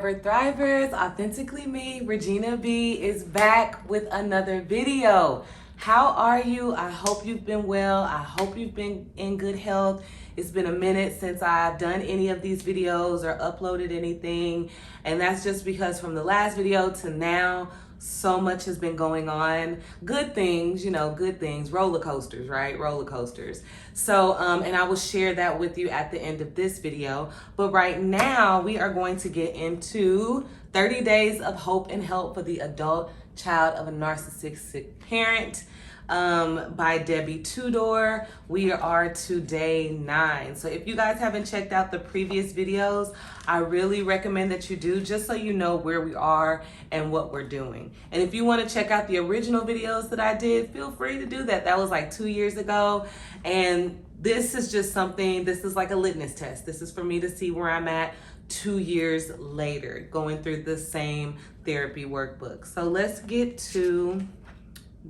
Thrivers, authentically me, Regina B is back with another video. How are you? I hope you've been well. I hope you've been in good health. It's been a minute since I've done any of these videos or uploaded anything. And that's just because from the last video to now, so much has been going on. Good things, you know, good things, roller coasters, right? Roller coasters. So, and I will share that with you at the end of this video. But right now we are going to get into 30 Days of Hope and Help for the Adult Child of a Narcissistic Parent by Debbie Tudor. We are to day 9. So if you guys haven't checked out the previous videos, I really recommend that you do, just so you know where we are and what we're doing. And if you want to check out the original videos that I did, feel free to do that. That was like 2 years ago. And this is just something, this is like a litmus test. This is for me to see where I'm at 2 years later, going through the same therapy workbook. So let's get to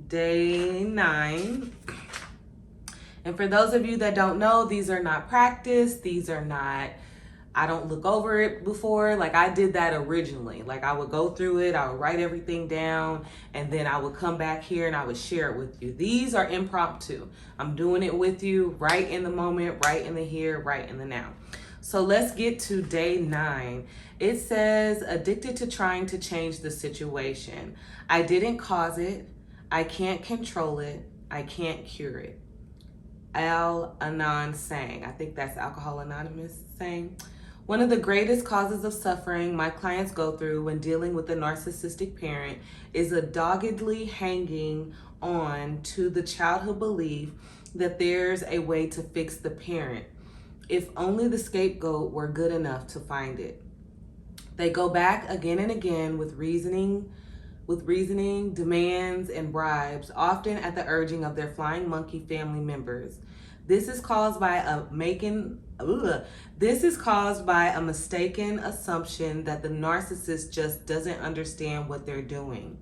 day 9. And for those of you that don't know, these are not practice. These are not, I don't look over it before. Like I did that originally. Like I would go through it, I would write everything down, and then I would come back here and I would share it with you. These are impromptu. I'm doing it with you right in the moment, right in the here, right in the now. So let's get to day 9. It says, addicted to trying to change the situation. I didn't cause it. I can't control it. I can't cure it. Al-Anon saying. I think that's Alcohol Anonymous saying. One of the greatest causes of suffering my clients go through when dealing with a narcissistic parent is a doggedly hanging on to the childhood belief that there's a way to fix the parent. If only the scapegoat were good enough to find it. They go back again and again with reasoning, demands, and bribes, often at the urging of their flying monkey family members. This is caused by a mistaken assumption that the narcissist just doesn't understand what they're doing.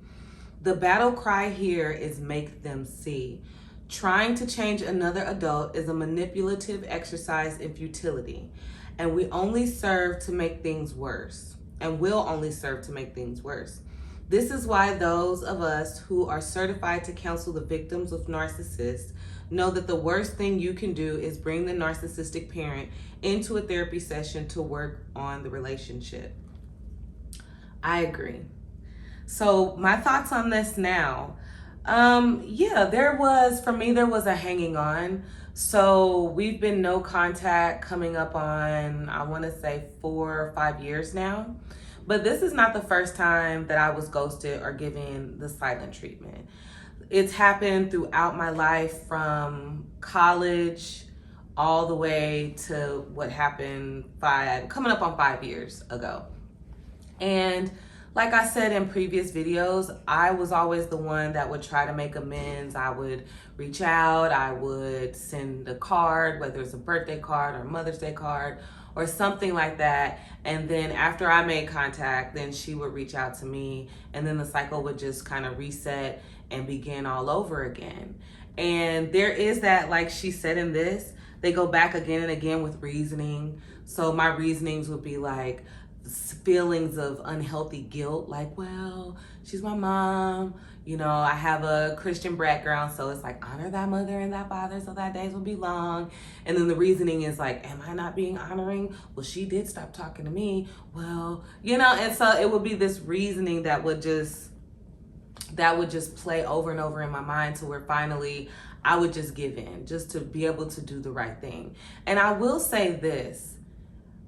The battle cry here is make them see. Trying to change another adult is a manipulative exercise in futility, and we only serve to make things worse, and will only serve to make things worse. This is why those of us who are certified to counsel the victims of narcissists know that the worst thing you can do is bring the narcissistic parent into a therapy session to work on the relationship. I agree. So my thoughts on this now. There was a hanging on. So we've been no contact coming up on, I want to say 4 or 5 years now. But this is not the first time that I was ghosted or given the silent treatment. It's happened throughout my life, from college all the way to what happened coming up on 5 years ago. And like I said in previous videos, I was always the one that would try to make amends. I would reach out, I would send a card, whether it's a birthday card or a Mother's Day card or something like that. And then after I made contact, then she would reach out to me, and then the cycle would just kind of reset and begin all over again. And there is that, like she said in this, they go back again and again with reasoning. So my reasonings would be like feelings of unhealthy guilt, like, well, she's my mom, you know, I have a Christian background, so it's like, honor thy mother and thy father so thy days will be long. And then the reasoning is like, am I not being honoring? Well, she did stop talking to me. Well, you know, and so it would be this reasoning that would just play over and over in my mind, to where finally I would just give in, just to be able to do the right thing. And I will say this,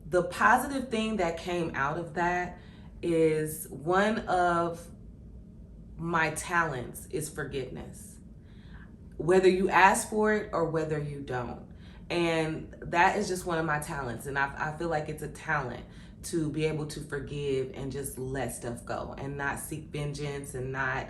the positive thing that came out of that is one of my talents is forgiveness, whether you ask for it or whether you don't. And that is just one of my talents. And I feel like it's a talent to be able to forgive and just let stuff go and not seek vengeance and not,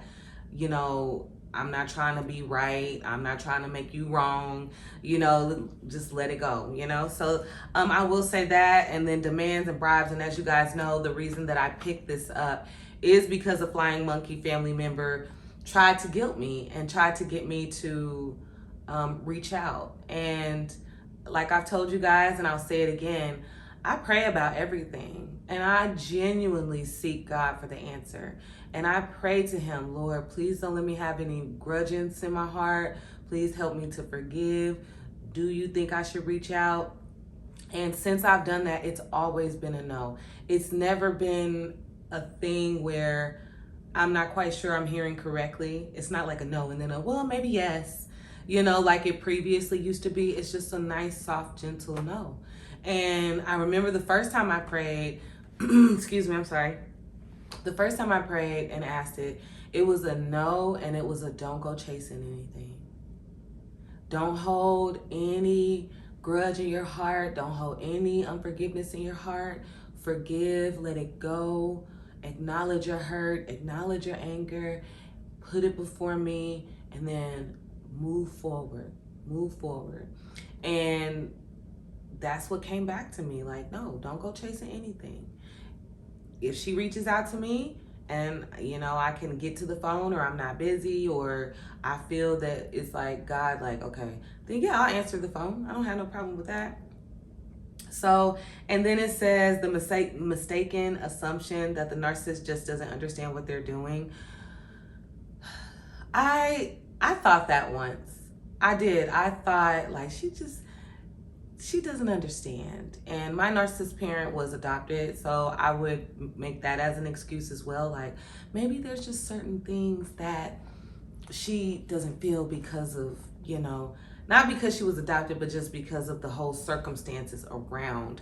you know, I'm not trying to be right. I'm not trying to make you wrong, you know, just let it go, you know? So I will say that. And then demands and bribes. And as you guys know, the reason that I picked this up is because a flying monkey family member tried to guilt me and tried to get me to reach out. And like I've told you guys, and I'll say it again, I pray about everything, and I genuinely seek God for the answer. And I pray to him, Lord, please don't let me have any grudges in my heart. Please help me to forgive. Do you think I should reach out? And since I've done that, it's always been a no. It's never been a thing where I'm not quite sure I'm hearing correctly. It's not like a no and then a, well, maybe yes. Like it previously used to be. It's just a nice, soft, gentle no. And I remember the first time I prayed, excuse me, I'm sorry. The first time I prayed and asked it, it was a no, and it was a don't go chasing anything. Don't hold any grudge in your heart. Don't hold any unforgiveness in your heart. Forgive, let it go. Acknowledge your hurt, acknowledge your anger, put it before me, and then move forward. Move forward. And that's what came back to me. Like, no, don't go chasing anything. If she reaches out to me and, I can get to the phone, or I'm not busy, or I feel that it's like God, like, okay, then yeah, I'll answer the phone. I don't have no problem with that. So, and then it says the mistaken assumption that the narcissist just doesn't understand what they're doing. I thought that once. I did. I thought like she doesn't understand. And my narcissist parent was adopted, so I would make that as an excuse as well. Like, maybe there's just certain things that she doesn't feel because of, not because she was adopted, but just because of the whole circumstances around.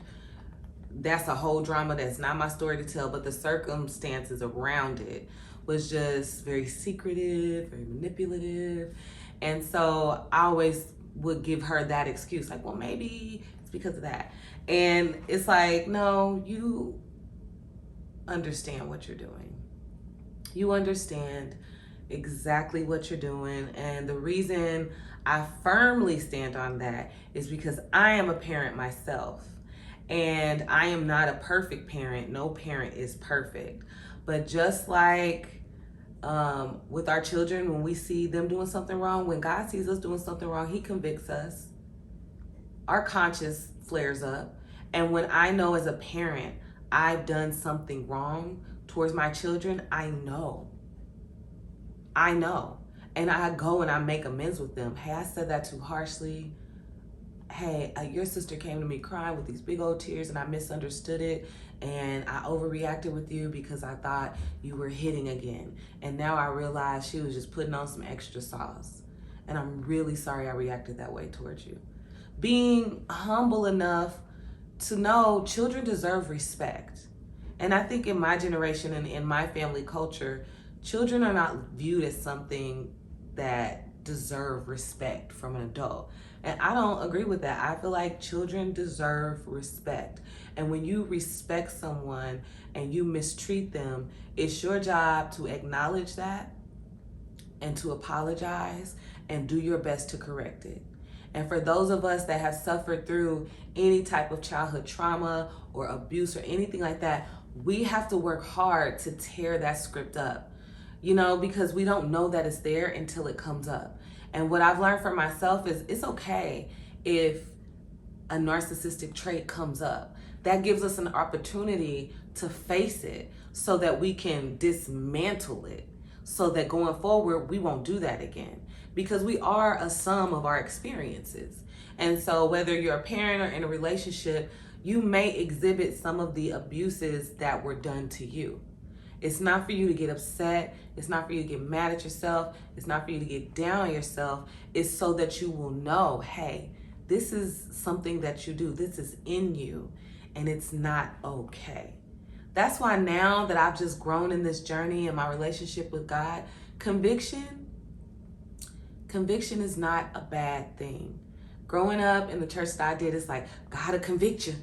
That's a whole drama. That's not my story to tell, but the circumstances around it was just very secretive, very manipulative. And so I always would give her that excuse, like, well, maybe it's because of that. And it's like, no, you understand what you're doing. You understand exactly what you're doing. And the reason I firmly stand on that is because I am a parent myself. And I am not a perfect parent. No parent is perfect. But just like with our children, when we see them doing something wrong, when God sees us doing something wrong, he convicts us. Our conscience flares up. And when I know as a parent I've done something wrong towards my children, I know. And I go and I make amends with them. Hey, I said that too harshly. Hey, your sister came to me crying with these big old tears and I misunderstood it, and I overreacted with you because I thought you were hitting again. And now I realize she was just putting on some extra sauce. And I'm really sorry I reacted that way towards you. Being humble enough to know children deserve respect. And I think in my generation and in my family culture, children are not viewed as something that deserve respect from an adult. And I don't agree with that. I feel like children deserve respect. And when you respect someone and you mistreat them, it's your job to acknowledge that and to apologize and do your best to correct it. And for those of us that have suffered through any type of childhood trauma or abuse or anything like that, we have to work hard to tear that script up, because we don't know that it's there until it comes up. And what I've learned for myself is it's okay if a narcissistic trait comes up. That gives us an opportunity to face it so that we can dismantle it, so that going forward, we won't do that again. Because we are a sum of our experiences. And so whether you're a parent or in a relationship, you may exhibit some of the abuses that were done to you. It's not for you to get upset. It's not for you to get mad at yourself. It's not for you to get down on yourself. It's so that you will know, hey, this is something that you do. This is in you, and it's not okay. That's why now that I've just grown in this journey in my relationship with God, conviction is not a bad thing. Growing up in the church that I did, it's like, God will convict you.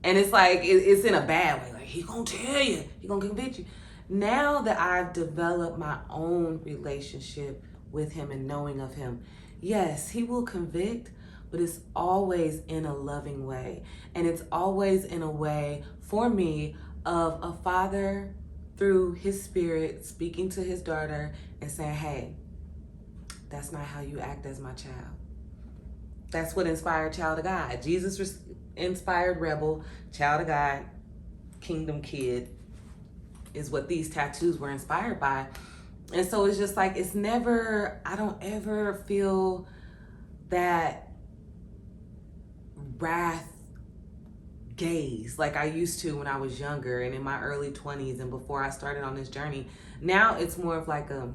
And it's like, it's in a bad way. Like, he gonna tell you, he gonna convict you. Now that I've developed my own relationship with him and knowing of him, yes, he will convict, but it's always in a loving way. And it's always in a way, for me, of a father through his spirit speaking to his daughter and saying, hey, that's not how you act as my child. That's what inspired Child of God. Jesus inspired rebel, child of God, kingdom kid is what these tattoos were inspired by. And so it's just like, it's never, I don't ever feel that wrath gaze like I used to when I was younger and in my early 20s and before I started on this journey. Now it's more of like a,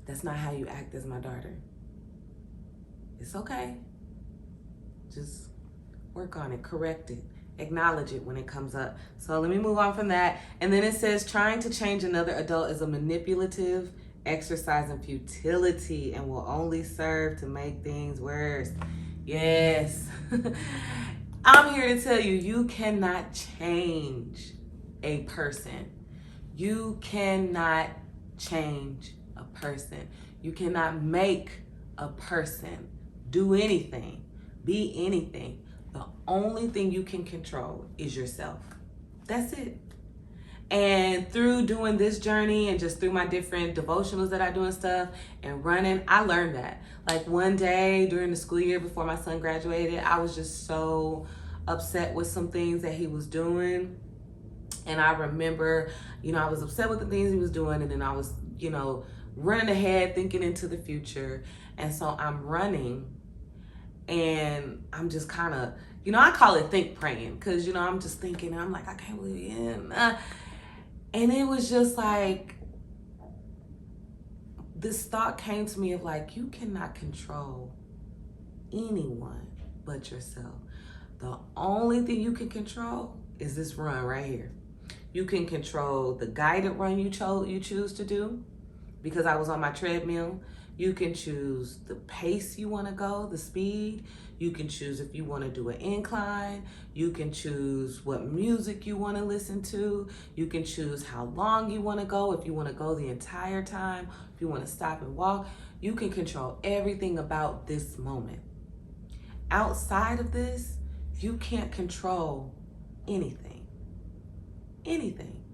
that's not how you act as my daughter. It's okay. Just work on it, correct it, acknowledge it when it comes up. So let me move on from that. And then it says, trying to change another adult is a manipulative exercise in futility and will only serve to make things worse. Yes. I'm here to tell you, you cannot change a person. You cannot change a person. You cannot make a person do anything, be anything. The only thing you can control is yourself. That's it. And through doing this journey and just through my different devotionals that I do and stuff and running, I learned that. Like one day during the school year before my son graduated, I was just so upset with some things that he was doing. And I remember, I was upset with the things he was doing. And then I was, running ahead, thinking into the future. And so I'm running and I'm just kind of, I call it think praying. Because, I'm just thinking, I'm like, I can't believe it. And it was just like, this thought came to me of like, you cannot control anyone but yourself. The only thing you can control is this run right here. You can control the guided run you choose to do, because I was on my treadmill. You can choose the pace you want to go, the speed. You can choose if you want to do an incline. You can choose what music you want to listen to. You can choose how long you want to go, if you want to go the entire time, if you want to stop and walk. You can control everything about this moment. Outside of this, you can't control anything. Anything.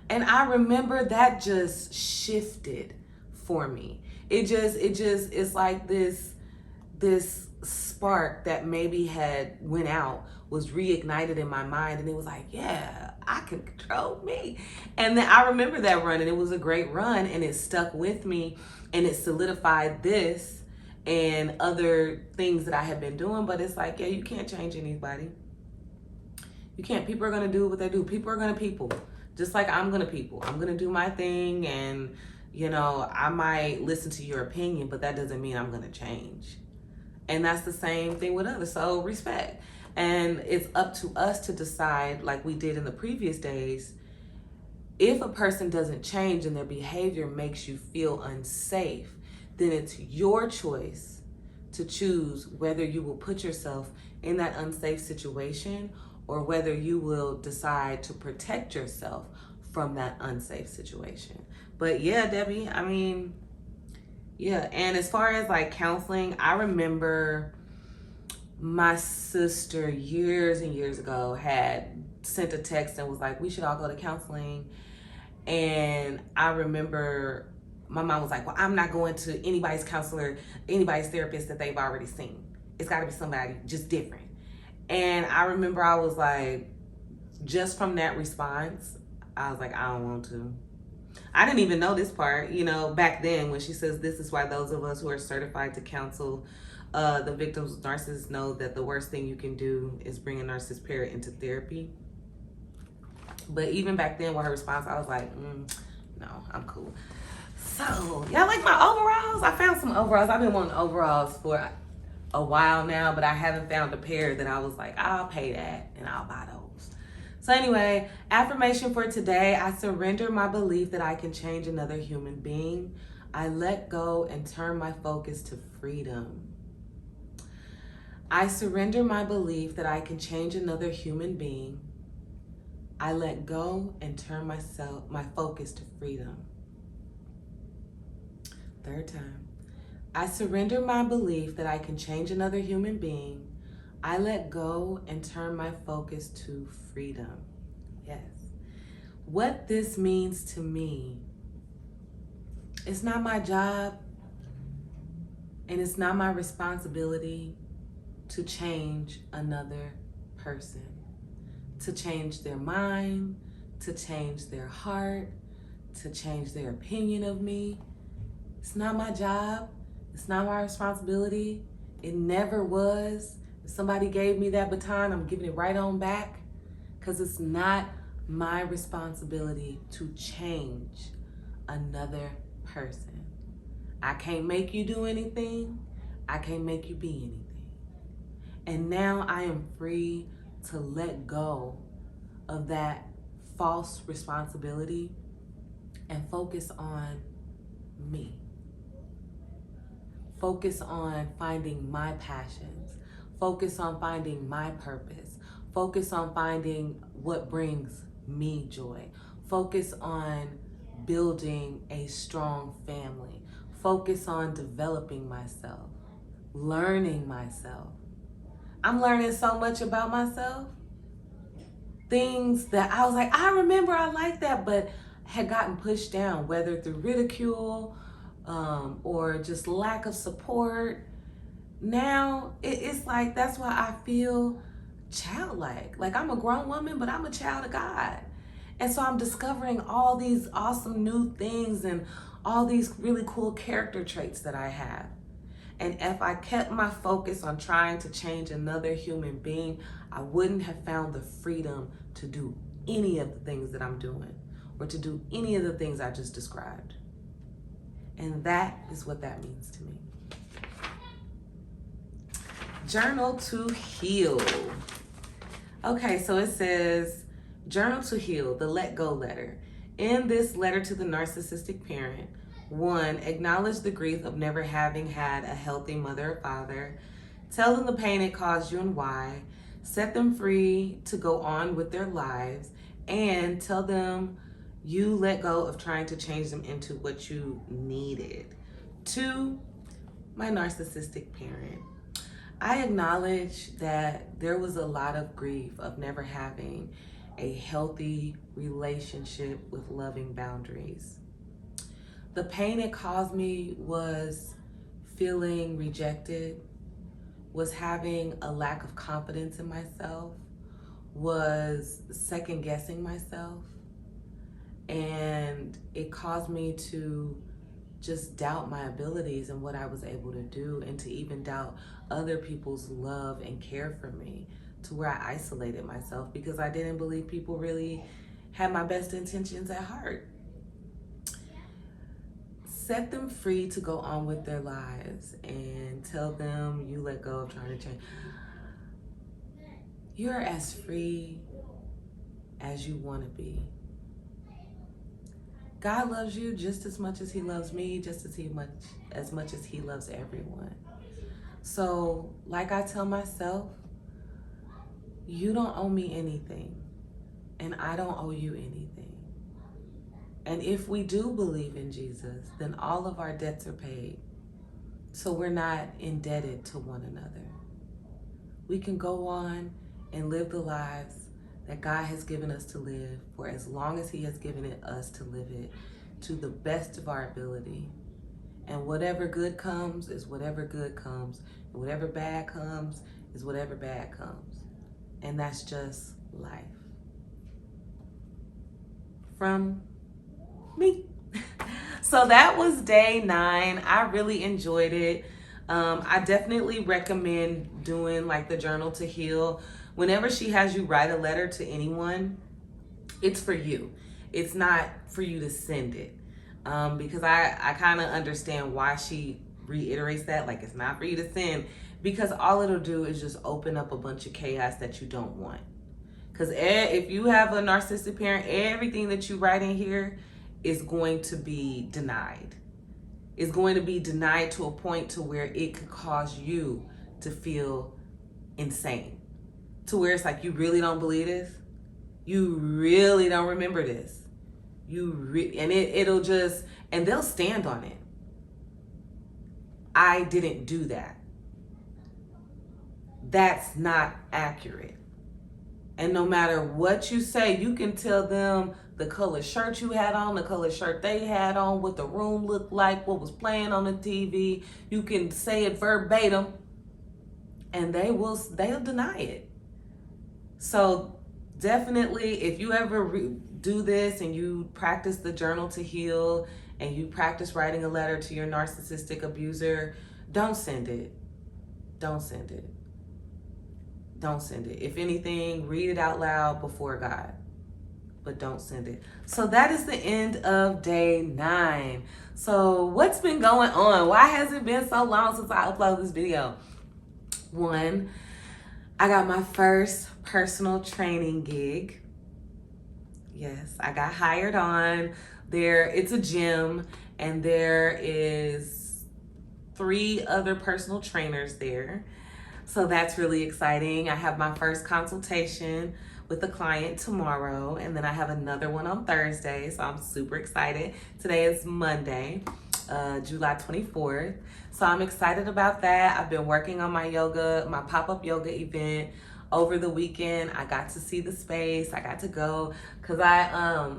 And I remember that just shifted for me. It's like this spark that maybe had went out was reignited in my mind, and it was like, yeah, I can control me. And then I remember that run, and it was a great run, and it stuck with me, and it solidified this and other things that I had been doing. But it's like, yeah, you can't change anybody. You can't. People are gonna do what they do. People are gonna people. Just like I'm gonna people. I'm gonna do my thing, and I might listen to your opinion, but that doesn't mean I'm gonna change. And that's the same thing with others. So respect. And it's up to us to decide, like we did in the previous days, if a person doesn't change and their behavior makes you feel unsafe, then it's your choice to choose whether you will put yourself in that unsafe situation or whether you will decide to protect yourself from that unsafe situation. But yeah, Debbie, yeah. And as far as like counseling, I remember my sister years and years ago had sent a text and was like, we should all go to counseling. And I remember my mom was like, well, I'm not going to anybody's counselor, anybody's therapist that they've already seen. It's got to be somebody just different. And I remember I was like, just from that response, I was like, I don't want to. I didn't even know this part, back then when she says, this is why those of us who are certified to counsel the victims of narcissists know that the worst thing you can do is bring a narcissist parent into therapy. But even back then with her response, I was like, no, I'm cool. So, y'all like my overalls? I found some overalls. I've been wanting overalls for a while now, but I haven't found a pair that I was like, I'll pay that and I'll buy those. So anyway, affirmation for today: I surrender my belief that I can change another human being. I let go and turn my focus to freedom. I surrender my belief that I can change another human being. I let go and turn my focus to freedom. Third time. I surrender my belief that I can change another human being. I let go and turn my focus to freedom. Yes. What this means to me, it's not my job and it's not my responsibility to change another person, to change their mind, to change their heart, to change their opinion of me. It's not my job. It's not my responsibility. It never was. If somebody gave me that baton, I'm giving it right on back, because it's not my responsibility to change another person. I can't make you do anything. I can't make you be anything. And now I am free to let go of that false responsibility and focus on me. Focus on finding my passions. Focus on finding my purpose. Focus on finding what brings me joy. Focus on building a strong family. Focus on developing myself, learning myself. I'm learning so much about myself. Things that I was like, I remember I liked that, but had gotten pushed down, whether through ridicule or just lack of support. Now it's like, that's why I feel childlike. Like, I'm a grown woman, but I'm a child of God. And so I'm discovering all these awesome new things and all these really cool character traits that I have. And if I kept my focus on trying to change another human being, I wouldn't have found the freedom to do any of the things that I'm doing, or to do any of the things I just described. And that is what that means to me. Journal to heal. Okay, so it says, journal to heal, the let go letter. In this letter to the narcissistic parent, 1, acknowledge the grief of never having had a healthy mother or father. Tell them the pain it caused you and why. Set them free to go on with their lives, and tell them you let go of trying to change them into what you needed. 2, my narcissistic parent. I acknowledge that there was a lot of grief of never having a healthy relationship with loving boundaries. The pain it caused me was feeling rejected, was having a lack of confidence in myself, was second guessing myself, and it caused me to just doubt my abilities and what I was able to do, and to even doubt other people's love and care for me, to where I isolated myself because I didn't believe people really had my best intentions at heart. Set them free to go on with their lives, and tell them you let go of trying to change. You're as free as you want to be. God loves you just as much as he loves me, just as much as he loves everyone. So, like I tell myself, you don't owe me anything, and I don't owe you anything. And if we do believe in Jesus, then all of our debts are paid. So we're not indebted to one another. We can go on and live the lives that God has given us to live for as long as he has given it us to live it, to the best of our ability. And whatever good comes is whatever good comes, and whatever bad comes is whatever bad comes. And that's just life. From me. So that was day 9. I really enjoyed it. I definitely recommend doing like the journal to heal. Whenever she has you write a letter to anyone, it's for you. It's not for you to send it. Because I kind of understand why she reiterates that, like it's not for you to send, because all it'll do is just open up a bunch of chaos that you don't want. Because if you have a narcissistic parent, everything that you write in here is going to be denied. It's going to be denied to a point to where it could cause you to feel insane. To where it's like, you really don't believe this? You really don't remember this? It'll just, and they'll stand on it. I didn't do that. That's not accurate. And no matter what you say, you can tell them the color shirt you had on, the color shirt they had on, what the room looked like, what was playing on the TV. You can say it verbatim. and they'll deny it. So definitely, if you ever do this and you practice the journal to heal and you practice writing a letter to your narcissistic abuser, don't send it. Don't send it. Don't send it. If anything, read it out loud before God, but don't send it. So that is the end of day 9. So what's been going on? Why has it been so long since I uploaded this video? 1, I got my first personal training gig. Yes, I got hired on there. It's a gym, and there is 3 other personal trainers there. So that's really exciting. I have my first consultation with a client tomorrow, and then I have another one on Thursday. So I'm super excited. Today is Monday, July 24th. So I'm excited about that. I've been working on my pop-up yoga event over the weekend. I got to see the space. I got to go because I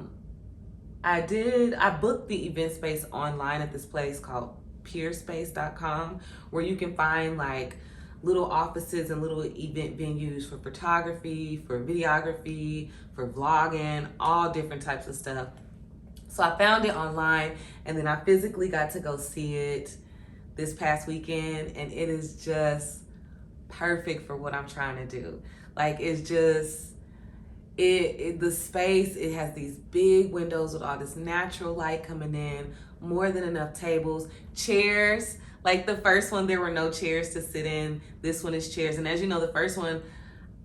booked the event space online at this place called peerspace.com, where you can find like little offices and little event venues for photography, for videography, for vlogging, all different types of stuff. So I found it online, and then I physically got to go see it this past weekend, and it is just perfect for what I'm trying to do. Like, it's just, the space, it has these big windows with all this natural light coming in, more than enough tables, chairs. Like the first one, there were no chairs to sit in. This one is chairs. And as you know, the first one,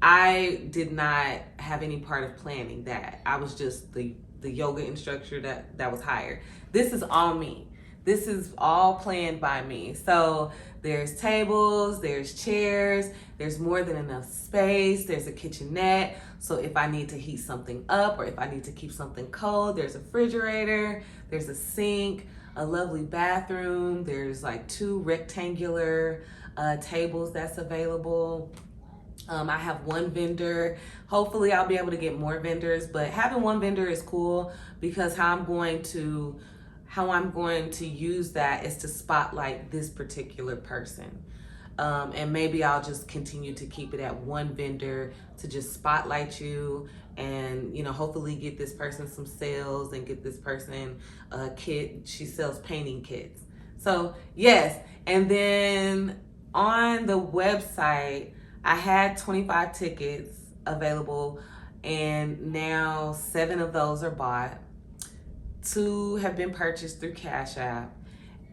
I did not have any part of planning that. I was just the yoga instructor that was hired. This is all me. This is all planned by me. So there's tables, there's chairs, there's more than enough space, there's a kitchenette. So if I need to heat something up or if I need to keep something cold, there's a refrigerator, there's a sink, a lovely bathroom. There's like 2 rectangular tables that's available. I have 1 vendor. Hopefully I'll be able to get more vendors, but having 1 vendor is cool because how I'm going to use that is to spotlight this particular person. And maybe I'll just continue to keep it at 1 vendor to just spotlight you and, you know, hopefully get this person some sales and get this person a kit. She sells painting kits. So yes, and then on the website, I had 25 tickets available, and now 7 of those are bought. 2 have been purchased through Cash App,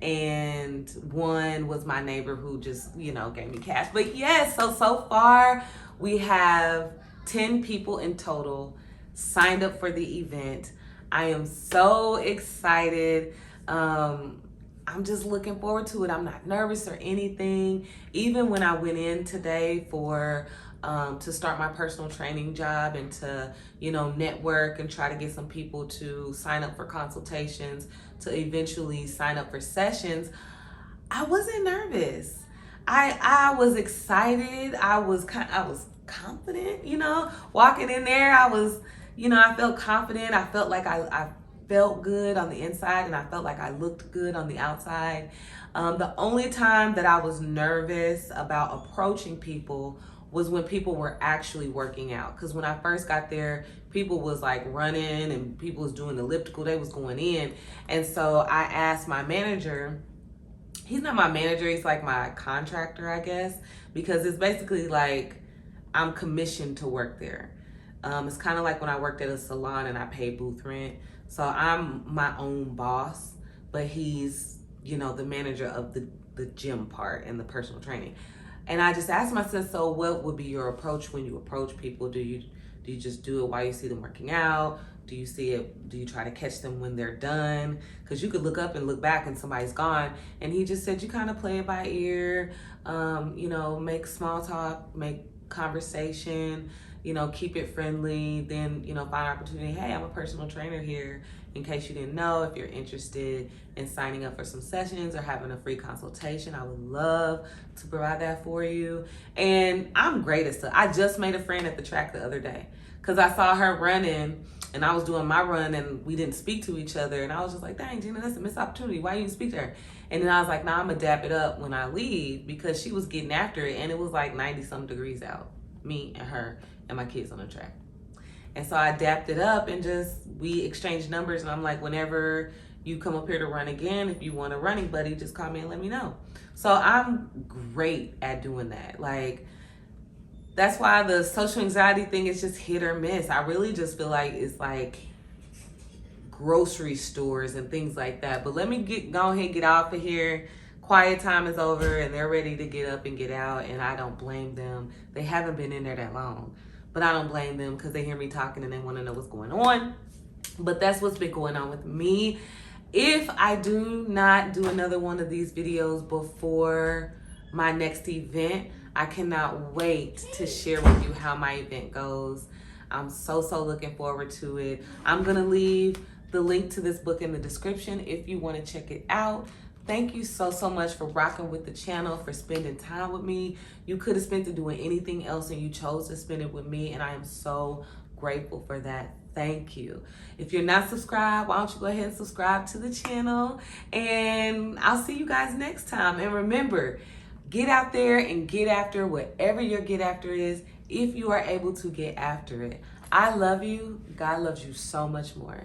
and 1 was my neighbor who just, you know, gave me cash. But yes, so far we have 10 people in total signed up for the event. I am so excited. I'm just looking forward to it. I'm not nervous or anything. Even when I went in today for to start my personal training job and to, you know, network and try to get some people to sign up for consultations, to eventually sign up for sessions, I wasn't nervous. I was excited. I was confident, you know, walking in there. I felt confident. I felt like I felt good on the inside, and I felt like I looked good on the outside. The only time that I was nervous about approaching people was when people were actually working out. Because when I first got there, people was like running and people was doing elliptical, they was going in. And so I asked my manager, he's not my manager, he's like my contractor, I guess, because it's basically like I'm commissioned to work there. It's kind of like when I worked at a salon and I paid booth rent. So I'm my own boss, but he's, you know, the manager of the gym part and the personal training. And I just asked myself, so what would be your approach when you approach people? Do you just do it while you see them working out? Do you try to catch them when they're done? Because you could look up and look back and somebody's gone. And he just said, you kind of play it by ear, you know, make small talk, make conversation, you know, keep it friendly, then, you know, find an opportunity. Hey, I'm a personal trainer here. In case you didn't know, if you're interested in signing up for some sessions or having a free consultation, I would love to provide that for you. And I'm great at stuff. I just made a friend at the track the other day because I saw her running and I was doing my run and we didn't speak to each other, and I was just like, dang, Gina, that's a missed opportunity. Why you didn't speak to her? And then I was like, nah, I'm gonna dap it up when I leave, because she was getting after it, and it was like 90 some degrees out, me and her and my kids on the track. And so I dapped it up and we exchanged numbers, and I'm like, whenever you come up here to run again, if you want a running buddy, just call me and let me know. So I'm great at doing that. Like, that's why the social anxiety thing is just hit or miss. I really just feel like it's like grocery stores and things like that. But let me go ahead and get off of here. Quiet time is over and they're ready to get up and get out, and I don't blame them. They haven't been in there that long, but I don't blame them because they hear me talking and they want to know what's going on. But that's what's been going on with me. If I do not do another one of these videos before my next event, I cannot wait to share with you how my event goes. I'm so looking forward to it. I'm gonna leave the link to this book in the description if you want to check it out. Thank you so much for rocking with the channel, for spending time with me. You could have spent it doing anything else and you chose to spend it with me, and I am so grateful for that. Thank you. If you're not subscribed, why don't you go ahead and subscribe to the channel, and I'll see you guys next time. And remember, get out there and get after whatever your get after is, if you are able to get after it. I love you. God loves you so much more.